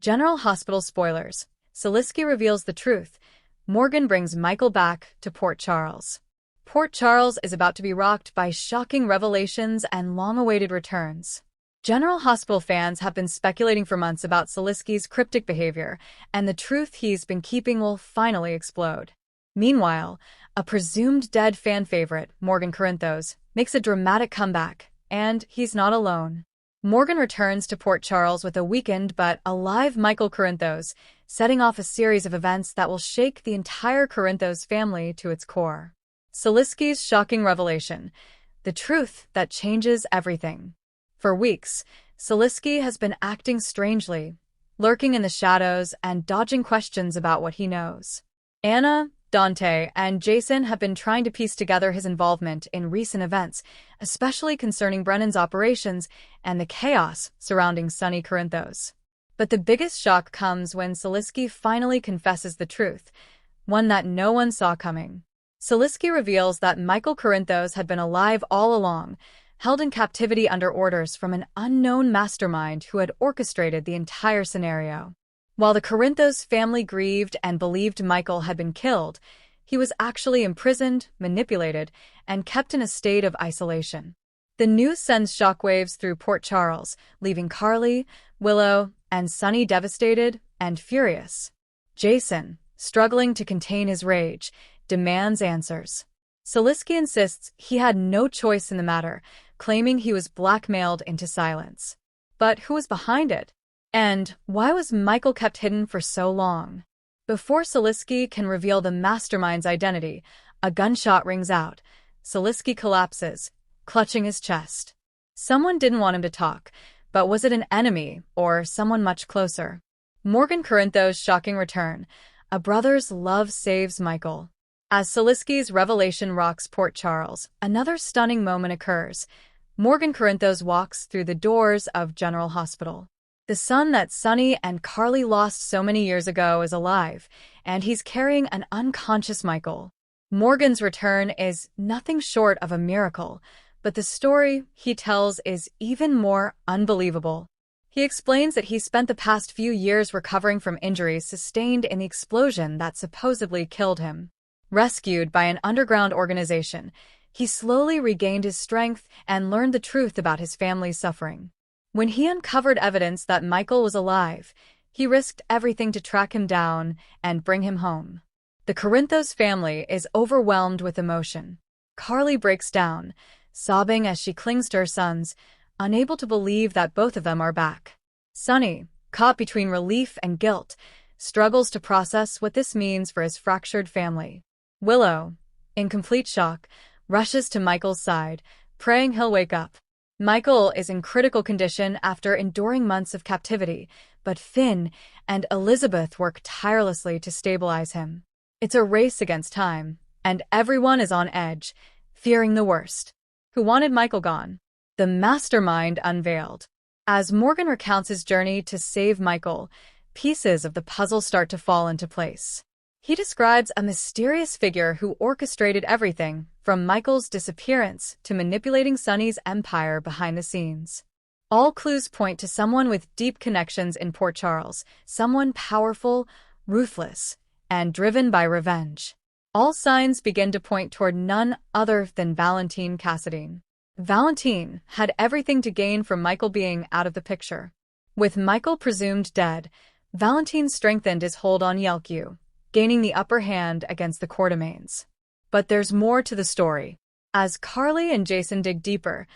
General Hospital spoilers. Soliski reveals the truth. Morgan brings Michael back to Port Charles. Port Charles is about to be rocked by shocking revelations and long-awaited returns. General Hospital fans have been speculating for months about Soliski's cryptic behavior, and the truth he's been keeping will finally explode. Meanwhile, a presumed dead fan favorite, Morgan Corinthos, makes a dramatic comeback, and he's not alone. Morgan returns to Port Charles with a weakened but alive Michael Corinthos, setting off a series of events that will shake the entire Corinthos family to its core. Soliski's shocking revelation, the truth that changes everything. For weeks, Soliski has been acting strangely, lurking in the shadows and dodging questions about what he knows. Anna, Dante, and Jason have been trying to piece together his involvement in recent events, especially concerning Brennan's operations and the chaos surrounding Sonny Corinthos. But the biggest shock comes when Soliski finally confesses the truth, one that no one saw coming. Soliski reveals that Michael Corinthos had been alive all along, held in captivity under orders from an unknown mastermind who had orchestrated the entire scenario. While the Corinthos family grieved and believed Michael had been killed, he was actually imprisoned, manipulated, and kept in a state of isolation. The news sends shockwaves through Port Charles, leaving Carly, Willow, and Sonny devastated and furious. Jason, struggling to contain his rage, demands answers. Soliski insists he had no choice in the matter, claiming he was blackmailed into silence. But who was behind it? And why was Michael kept hidden for so long? Before Soliski can reveal the mastermind's identity, a gunshot rings out. Soliski collapses, clutching his chest. Someone didn't want him to talk, but was it an enemy or someone much closer? Morgan Corinthos' shocking return. A brother's love saves Michael. As Soliski's revelation rocks Port Charles, another stunning moment occurs. Morgan Corinthos walks through the doors of General Hospital. The son that Sonny and Carly lost so many years ago is alive, and he's carrying an unconscious Michael. Morgan's return is nothing short of a miracle, but the story he tells is even more unbelievable. He explains that he spent the past few years recovering from injuries sustained in the explosion that supposedly killed him. Rescued by an underground organization, he slowly regained his strength and learned the truth about his family's suffering. When he uncovered evidence that Michael was alive, he risked everything to track him down and bring him home. The Corinthos family is overwhelmed with emotion. Carly breaks down, sobbing as she clings to her sons, unable to believe that both of them are back. Sonny, caught between relief and guilt, struggles to process what this means for his fractured family. Willow, in complete shock, rushes to Michael's side, praying he'll wake up. Michael is in critical condition after enduring months of captivity, but Finn and Elizabeth work tirelessly to stabilize him. It's a race against time, and everyone is on edge, fearing the worst. Who wanted Michael gone? The mastermind unveiled. As Morgan recounts his journey to save Michael, pieces of the puzzle start to fall into place. He describes a mysterious figure who orchestrated everything, from Michael's disappearance to manipulating Sonny's empire behind the scenes. All clues point to someone with deep connections in Port Charles, someone powerful, ruthless, and driven by revenge. All signs begin to point toward none other than Valentine Cassadine. Valentine had everything to gain from Michael being out of the picture. With Michael presumed dead, Valentine strengthened his hold on Yelku, gaining the upper hand against the Quartermaines. But there's more to the story. As Carly and Jason dig deeper,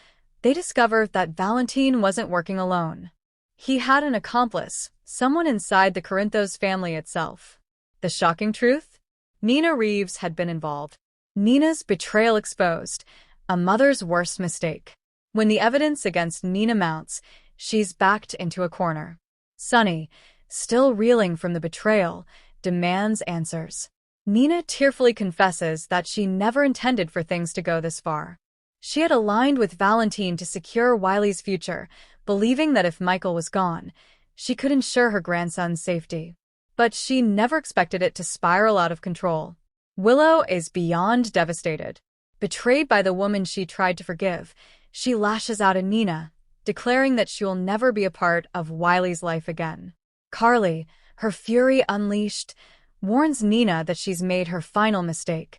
they discover that Valentine wasn't working alone. He had an accomplice, someone inside the Corinthos family itself. The shocking truth? Nina Reeves had been involved. Nina's betrayal exposed, a mother's worst mistake. When the evidence against Nina mounts, she's backed into a corner. Sonny, still reeling from the betrayal, demands answers. Nina tearfully confesses that she never intended for things to go this far. She had aligned with Valentine to secure Wiley's future, believing that if Michael was gone, she could ensure her grandson's safety. But she never expected it to spiral out of control. Willow is beyond devastated. Betrayed by the woman she tried to forgive, she lashes out at Nina, declaring that she will never be a part of Wiley's life again. Carly, her fury unleashed, warns Nina that she's made her final mistake.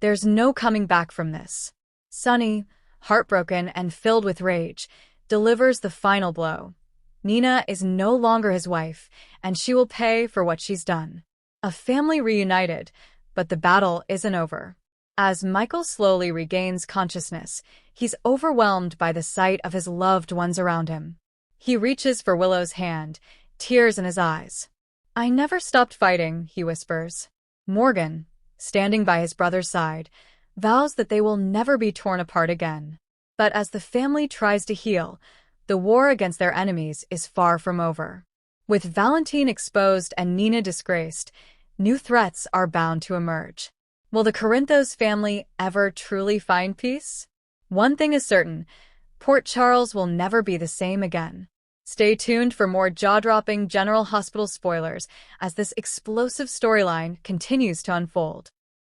There's no coming back from this. Sonny, heartbroken and filled with rage, delivers the final blow. Nina is no longer his wife, and she will pay for what she's done. A family reunited, but the battle isn't over. As Michael slowly regains consciousness, he's overwhelmed by the sight of his loved ones around him. He reaches for Willow's hand, tears in his eyes. "I never stopped fighting," he whispers. Morgan, standing by his brother's side, vows that they will never be torn apart again. But as the family tries to heal, the war against their enemies is far from over. With Valentine exposed and Nina disgraced, new threats are bound to emerge. Will the Corinthos family ever truly find peace? One thing is certain, Port Charles will never be the same again. Stay tuned for more jaw-dropping General Hospital spoilers as this explosive storyline continues to unfold.